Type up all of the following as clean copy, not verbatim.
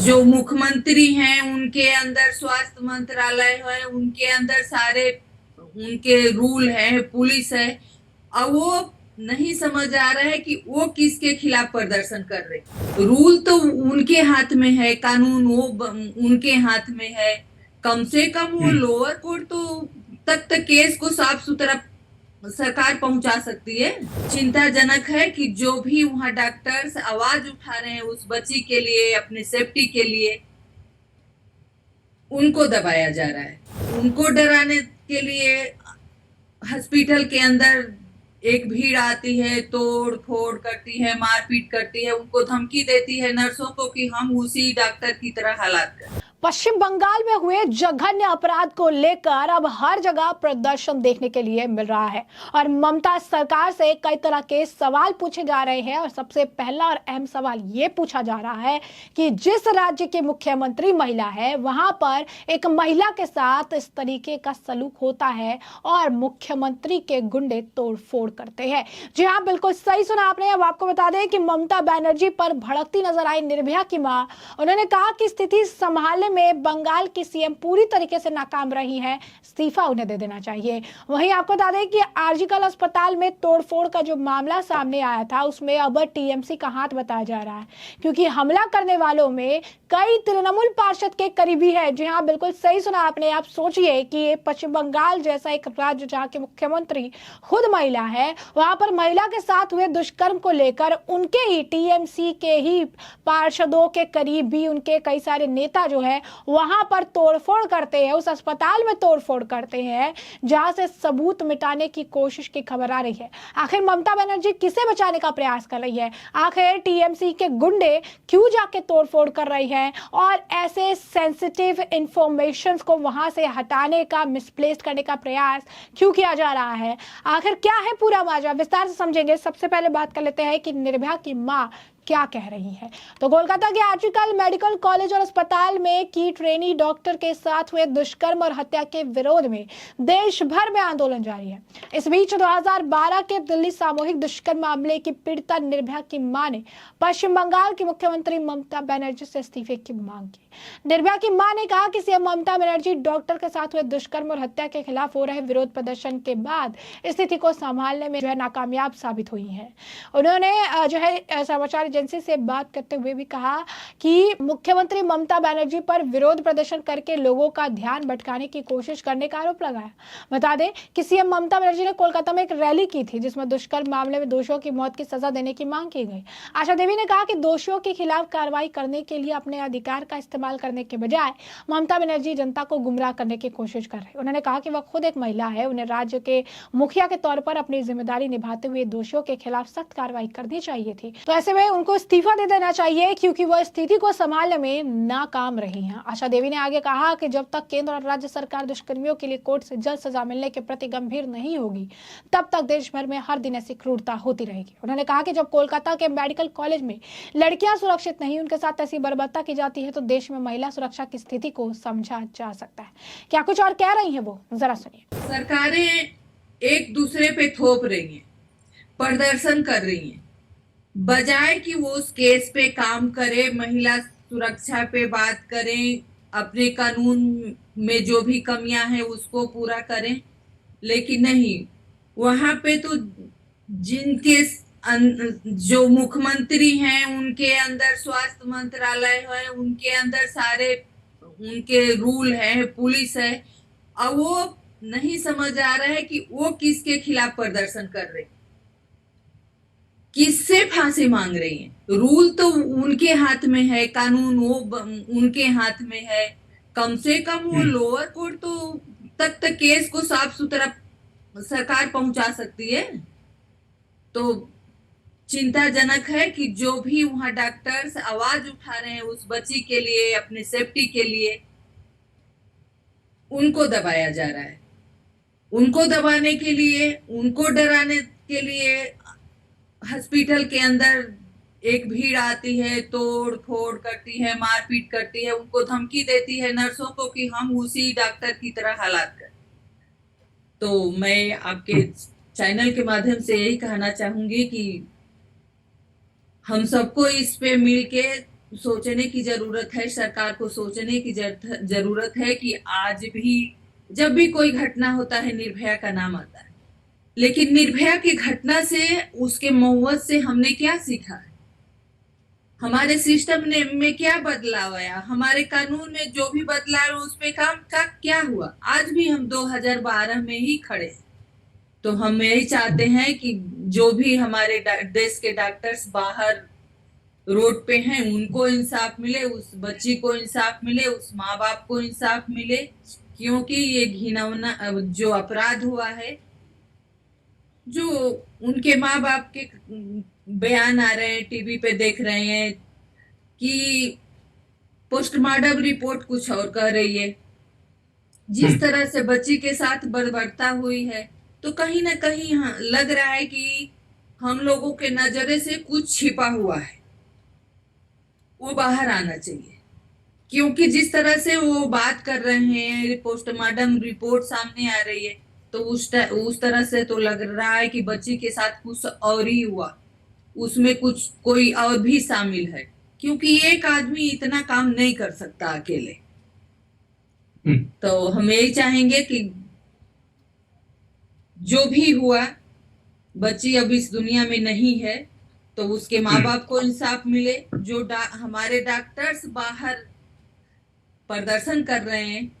जो मुख्यमंत्री हैं उनके अंदर स्वास्थ्य मंत्रालय है, उनके अंदर सारे उनके रूल है, पुलिस है। अब वो नहीं समझ आ रहा है कि वो किसके खिलाफ प्रदर्शन कर रहे। रूल तो उनके हाथ में है, कानून उनके हाथ में है। कम से कम वो लोअर कोर्ट तक केस को साफ सुथरा सरकार पहुंचा सकती है। चिंताजनक है कि जो भी वहां डॉक्टर्स आवाज उठा रहे हैं उस बच्ची के लिए, अपने सेफ्टी के लिए, उनको दबाया जा रहा है। उनको डराने के लिए हॉस्पिटल के अंदर एक भीड़ आती है, तोड़ फोड़ करती है, मारपीट करती है, उनको धमकी देती है नर्सों को कि हम उसी डॉक्टर की तरह हालात करें। पश्चिम बंगाल में हुए जघन्य अपराध को लेकर अब हर जगह प्रदर्शन देखने के लिए मिल रहा है और ममता सरकार से कई तरह के सवाल पूछे जा रहे हैं। और सबसे पहला और अहम सवाल ये पूछा जा रहा है कि जिस राज्य के मुख्यमंत्री महिला है वहां पर एक महिला के साथ इस तरीके का सलूक होता है और मुख्यमंत्री के गुंडे तोड़फोड़ करते हैं। जी हाँ, बिल्कुल सही सुना आपने। अब आपको बता दें कि ममता बनर्जी पर भड़कती नजर आई निर्भया की मां। उन्होंने कहा कि स्थिति संभालने में बंगाल की सीएम पूरी तरीके से नाकाम रही है, इस्तीफा उन्हें दे देना चाहिए। वहीं आपको बता दें कि आरजीकर अस्पताल में तोड़फोड़ का जो मामला सामने आया था उसमें अब टीएमसी का हाथ बताया जा रहा है, क्योंकि हमला करने वालों में कई तृणमूल पार्षद के करीबी है। जी हाँ, बिल्कुल सही सुना आपने। आप सोचिए कि पश्चिम बंगाल जैसा एक राज्य जहाँ के मुख्यमंत्री खुद महिला है, वहां पर महिला के साथ हुए दुष्कर्म को लेकर उनके ही टीएमसी के ही पार्षदों के करीब भी उनके कई सारे नेता जो है वहां पर तोड़फोड़ करते हैं, उस अस्पताल में तोड़फोड़ करते हैं जहां से सबूत मिटाने की कोशिश की खबर आ रही है। आखिर ममता बनर्जी किसे बचाने का प्रयास कर रही है? आखिर टीएमसी के गुंडे क्यों जाके तोड़फोड़ कर रही है और ऐसे सेंसिटिव इंफॉर्मेशन को वहां से हटाने का, मिसप्लेस करने का प्रयास क्यों किया जा रहा है? आखिर क्या है पूरा माजरा, विस्तार से समझेंगे। सबसे पहले बात कर लेते हैं कि निर्भया की मां क्या कह रही है। तो कोलकाता के आर्जिकल मेडिकल कॉलेज और अस्पताल में की ट्रेनी डॉक्टर के साथ हुए दुष्कर्म और हत्या के विरोध में देश भर में आंदोलन जारी है। इस बीच 2012 के दिल्ली सामूहिक दुष्कर्म मामले की पीड़िता निर्भया की मां ने पश्चिम बंगाल की मुख्यमंत्री ममता बनर्जी से इस्तीफे की मांग की। निर्भया की मां ने कहा कि सीएम ममता बनर्जी डॉक्टर के साथ हुए दुष्कर्म और हत्या के खिलाफ हो रहे विरोध प्रदर्शन के बाद स्थिति को संभालने में जो है नाकामयाब साबित हुई है। उन्होंने जो है समाचार एजेंसी से बात करते हुए भी कहा कि मुख्यमंत्री ममता बनर्जी पर विरोध प्रदर्शन करके लोगों का ध्यान भटकाने की कोशिश करने का आरोप लगाया। बता दें कि सीएम ममता बनर्जी ने कोलकाता में एक रैली की थी जिसमें दुष्कर्म मामले में दोषियों की मौत की सजा देने की मांग की गई। आशा देवी ने कहा कि दोषियों के खिलाफ कार्रवाई करने के लिए अपने अधिकार का इस्तेमाल करने के बजाय ममता बनर्जी जनता को गुमराह करने की कोशिश कर रहे। उन्होंने कहा कि वह खुद एक महिला है, उन्हें राज्य के मुखिया के तौर पर अपनी जिम्मेदारी निभाते हुए दोषियों के खिलाफ सख्त कार्रवाई करनी चाहिए थी। तो ऐसे में उनको इस्तीफा दे देना चाहिए क्योंकि वह स्थिति को संभालने में नाकाम रही हैं। आशा देवी ने आगे कहा कि जब तक केंद्र और राज्य सरकार दुष्कर्मियों के लिए कोर्ट से जल्द सजा मिलने के प्रति गंभीर नहीं होगी तब तक देश भर में हर दिन ऐसी क्रूरता होती रहेगी। उन्होंने कहा कि जब कोलकाता के मेडिकल कॉलेज में लड़कियां सुरक्षित नहीं, उनके साथ ऐसी बर्बरता की जाती है तो देश में महिला सुरक्षा की स्थिति को समझा जा सकता है। क्या कुछ और कह रही है वो, जरा सुनिए। सरकारें एक दूसरे पे थोप रही हैं, प्रदर्शन कर रही हैं, बजाय कि वो उस केस पे काम करे, महिला सुरक्षा पे बात करें, अपने कानून में जो भी कमियां हैं उसको पूरा करें। लेकिन नहीं, वहां पे तो जिनके जो मुख्यमंत्री हैं उनके अंदर स्वास्थ्य मंत्रालय है, उनके अंदर सारे उनके रूल है, पुलिस है। अब वो नहीं समझ आ रहा है कि वो किसके खिलाफ प्रदर्शन कर रहे, किससे फांसी मांग रही हैं। रूल तो उनके हाथ में है, कानून उनके हाथ में है। कम से कम वो लोअर कोर्ट तक केस को साफ सुथरा सरकार पहुंचा सकती है। तो चिंताजनक है कि जो भी वहां डॉक्टर्स आवाज उठा रहे हैं उस बच्ची के लिए, अपने सेफ्टी के लिए, उनको दबाया जा रहा है। उनको दबाने के लिए, उनको डराने के लिए हॉस्पिटल के अंदर एक भीड़ आती है, तोड़ फोड़ करती है, मारपीट करती है, उनको धमकी देती है नर्सों को कि हम उसी डॉक्टर की तरह हालात करें। तो मैं आपके चैनल के माध्यम से यही कहना चाहूंगी कि हम सबको इस पे मिलके सोचने की जरूरत है, सरकार को सोचने की जरूरत है कि आज भी जब भी कोई घटना होता है निर्भया का नाम आता है, लेकिन निर्भया की घटना से उसके मौत से हमने क्या सीखा है? हमारे सिस्टम ने में क्या बदलाव आया? हमारे कानून में जो भी बदलाव उस पे काम का क्या हुआ? आज भी हम 2012 में ही खड़े हैं। तो हम यही चाहते हैं कि जो भी हमारे देश के डॉक्टर्स बाहर रोड पे हैं उनको इंसाफ मिले, उस बच्ची को इंसाफ मिले, उस माँ बाप को इंसाफ मिले, क्योंकि ये घिनौना जो अपराध हुआ है, जो उनके माँ बाप के बयान आ रहे हैं, टीवी पे देख रहे हैं कि पोस्टमार्टम रिपोर्ट कुछ और कह रही है, जिस तरह से बच्ची के साथ बर्बरता हुई है, तो कहीं ना कहीं लग रहा है कि हम लोगों के नजरे से कुछ छिपा हुआ है, वो बाहर आना चाहिए। क्योंकि जिस तरह से वो बात कर रहे हैं, पोस्टमार्टम रिपोर्ट सामने आ रही है, तो उस तरह से तो लग रहा है कि बच्ची के साथ कुछ और ही हुआ, उसमें कुछ कोई और भी शामिल है, क्योंकि एक आदमी इतना काम नहीं कर सकता अकेले। तो हम यही चाहेंगे कि जो भी हुआ, बच्ची अब इस दुनिया में नहीं है, तो उसके माँ बाप को इंसाफ मिले। जो हमारे डॉक्टर्स बाहर प्रदर्शन कर रहे हैं,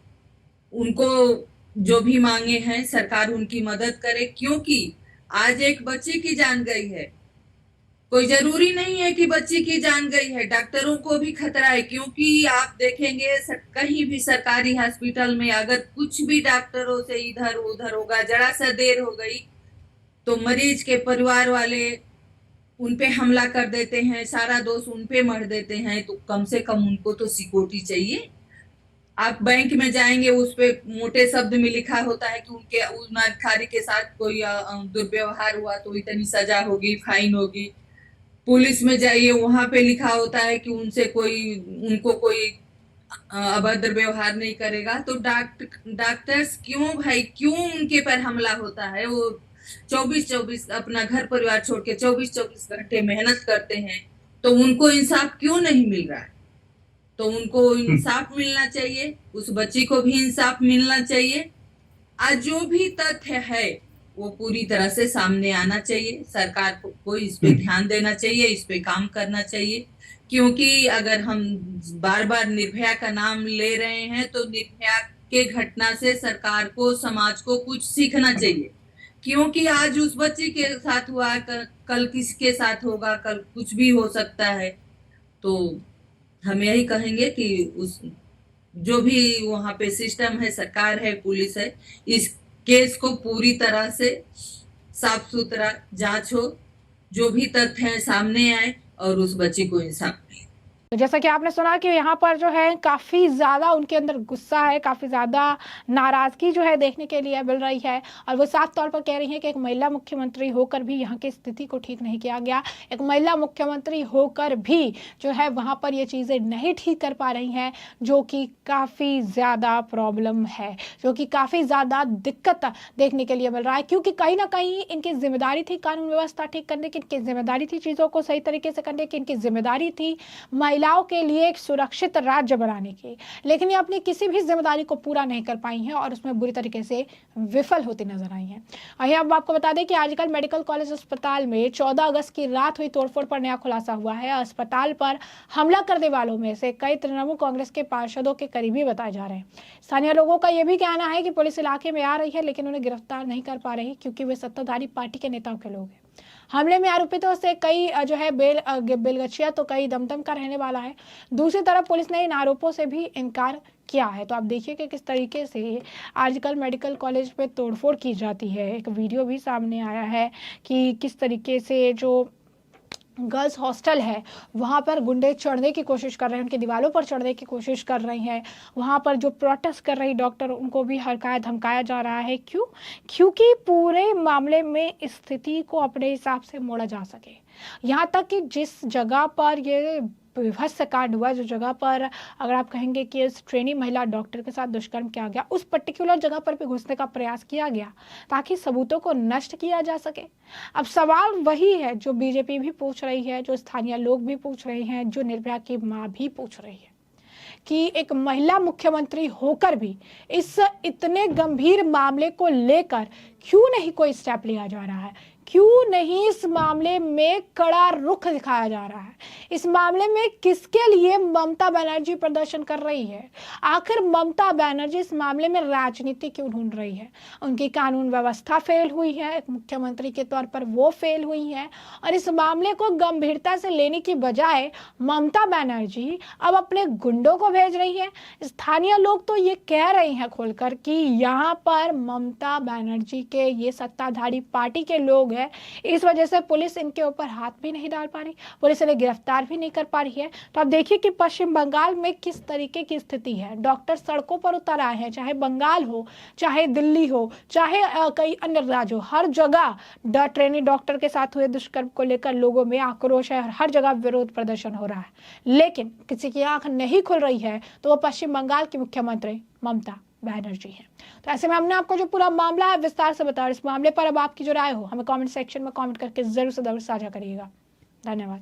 उनको जो भी मांगे हैं सरकार उनकी मदद करे, क्योंकि आज एक बच्ची की जान गई है। कोई जरूरी नहीं है कि बच्ची की जान गई है, डॉक्टरों को भी खतरा है, क्योंकि आप देखेंगे कहीं भी सरकारी हॉस्पिटल में अगर कुछ भी डॉक्टरों से इधर उधर होगा, जरा सा देर हो गई तो मरीज के परिवार वाले उनपे हमला कर देते हैं, सारा दोष उनपे मढ़ देते हैं। तो कम से कम उनको तो सिक्योरिटी चाहिए। आप बैंक में जाएंगे, उस पे मोटे शब्द में लिखा होता है कि उनके उस अधिकारी के साथ कोई दुर्व्यवहार हुआ तो इतनी सजा होगी, फाइन होगी। पुलिस में जाइए, वहां पे लिखा होता है कि उनको कोई अभद्र व्यवहार नहीं करेगा। तो डॉक्टर्स क्यों भाई, क्यों उनके पर हमला होता है? वो 24-24 अपना घर परिवार छोड़ के 24-24 घंटे मेहनत करते हैं, तो उनको इंसाफ क्यों नहीं मिल रहा है? तो उनको इंसाफ मिलना चाहिए, उस बच्ची को भी इंसाफ मिलना चाहिए। आज जो भी तथ्य है वो पूरी तरह से सामने आना चाहिए। सरकार को इस पे ध्यान देना चाहिए, इस पे काम करना चाहिए, क्योंकि अगर हम बार बार निर्भया का नाम ले रहे हैं तो निर्भया के घटना से सरकार को, समाज को कुछ सीखना चाहिए। क्योंकि आज उस बच्ची के साथ हुआ, कल किसके साथ होगा, कल कुछ भी हो सकता है। तो हम यही कहेंगे कि उस जो भी वहां पे सिस्टम है, सरकार है, पुलिस है, इस केस को पूरी तरह से साफ सुथरा जांच हो, जो भी तथ्य है सामने आए और उस बच्ची को इंसाफ मिले। तो जैसा कि आपने सुना कि यहाँ पर जो है काफ़ी ज़्यादा उनके अंदर गुस्सा है, काफ़ी ज़्यादा नाराज़गी जो है देखने के लिए मिल रही है। और वो साफ तौर पर कह रही हैं कि एक महिला मुख्यमंत्री होकर भी यहाँ की स्थिति को ठीक नहीं किया गया। एक महिला मुख्यमंत्री होकर भी जो है वहाँ पर ये चीज़ें नहीं ठीक कर पा रही हैं, जो कि काफ़ी ज़्यादा प्रॉब्लम है, जो कि काफ़ी ज़्यादा दिक्कत देखने के लिए मिल रहा है। क्योंकि कहीं ना कहीं इनकी जिम्मेदारी थी कानून व्यवस्था ठीक करने की, इनकी जिम्मेदारी थी चीज़ों को सही तरीके से करने की, इनकी जिम्मेदारी थी महिलाओं के लिए एक सुरक्षित राज्य बनाने की, लेकिन ये अपनी किसी भी जिम्मेदारी को पूरा नहीं कर पाई हैं और उसमें बुरी तरीके से विफल होती नजर आई हैं। वहीं अब आपको बता दें कि आजकल मेडिकल कॉलेज अस्पताल में 14 अगस्त की रात हुई तोड़फोड़ पर नया खुलासा हुआ है। अस्पताल पर हमला करने वालों में से कई तृणमूल कांग्रेस के पार्षदों के करीबी बताए जा रहे हैं। स्थानीय लोगों का यह भी कहना है कि पुलिस इलाके में आ रही है लेकिन उन्हें गिरफ्तार नहीं कर पा रही, क्योंकि वे सत्ताधारी पार्टी के नेताओं के लोग हैं। हमले में आरोपितों से कई जो है बेलगछिया तो कई दमदम का रहने वाला है। दूसरी तरफ पुलिस ने इन आरोपों से भी इनकार किया है। तो आप देखिए कि किस तरीके से आजकल मेडिकल कॉलेज पे तोड़फोड़ की जाती है। एक वीडियो भी सामने आया है कि किस तरीके से जो गर्ल्स हॉस्टल है वहाँ पर गुंडे चढ़ने की कोशिश कर रहे हैं, उनकी दीवारों पर चढ़ने की कोशिश कर रहे हैं। वहाँ पर जो प्रोटेस्ट कर रही डॉक्टर, उनको भी हड़काया धमकाया जा रहा है। क्यों? क्योंकि पूरे मामले में स्थिति को अपने हिसाब से मोड़ा जा सके। यहाँ तक कि जिस जगह पर ये विभत्स कांड हुआ, जो जगह पर अगर आप कहेंगे कि इस ट्रेनी महिला डॉक्टर के साथ दुष्कर्म किया गया, उस पर्टिकुलर जगह पर भी घुसने का प्रयास किया गया ताकि सबूतों को नष्ट किया जा सके। अब सवाल वही है जो बीजेपी भी पूछ रही है, जो स्थानीय लोग भी पूछ रहे हैं, जो निर्भया की मां भी पूछ रही है कि एक महिला मुख्यमंत्री होकर भी इस इतने गंभीर मामले को लेकर क्यों नहीं कोई स्टेप लिया जा रहा है, क्यों नहीं इस मामले में कड़ा रुख दिखाया जा रहा है, इस मामले में किसके लिए ममता बनर्जी प्रदर्शन कर रही है, आखिर ममता बनर्जी इस मामले में राजनीति क्यों ढूंढ रही है। उनकी कानून व्यवस्था फेल हुई है, एक मुख्यमंत्री के तौर पर वो फेल हुई है, और इस मामले को गंभीरता से लेने की बजाय ममता बनर्जी अब अपने गुंडों को भेज रही है। स्थानीय लोग तो ये कह रहे हैं खोलकर कि यहाँ पर ममता बनर्जी के ये सत्ताधारी पार्टी के लोग है, इस वजह से पुलिस इनके ऊपर हाथ भी नहीं डाल पा रही, पुलिस इन्हें गिरफ्तार भी नहीं कर पा रही है। तो आप देखिए कि पश्चिम बंगाल में किस तरीके की स्थिति है। डॉक्टर सड़कों पर उतर आए हैं, चाहे बंगाल हो, चाहे दिल्ली हो, चाहे कई अन्य राज्य हो, हर जगह ट्रेनी डॉक्टर के साथ हुए दुष्कर्म को लेकर लोगों में आक्रोश है, हर जगह विरोध प्रदर्शन हो रहा है, लेकिन किसी की आंख नहीं खुल रही है तो वो पश्चिम बंगाल की मुख्यमंत्री ममता बनर्जी है। तो ऐसे में हमने आपको जो पूरा मामला है विस्तार से बताया। इस मामले पर अब आपकी जो राय हो हमें कमेंट सेक्शन में कमेंट करके जरूर से जरूर साझा करिएगा। धन्यवाद।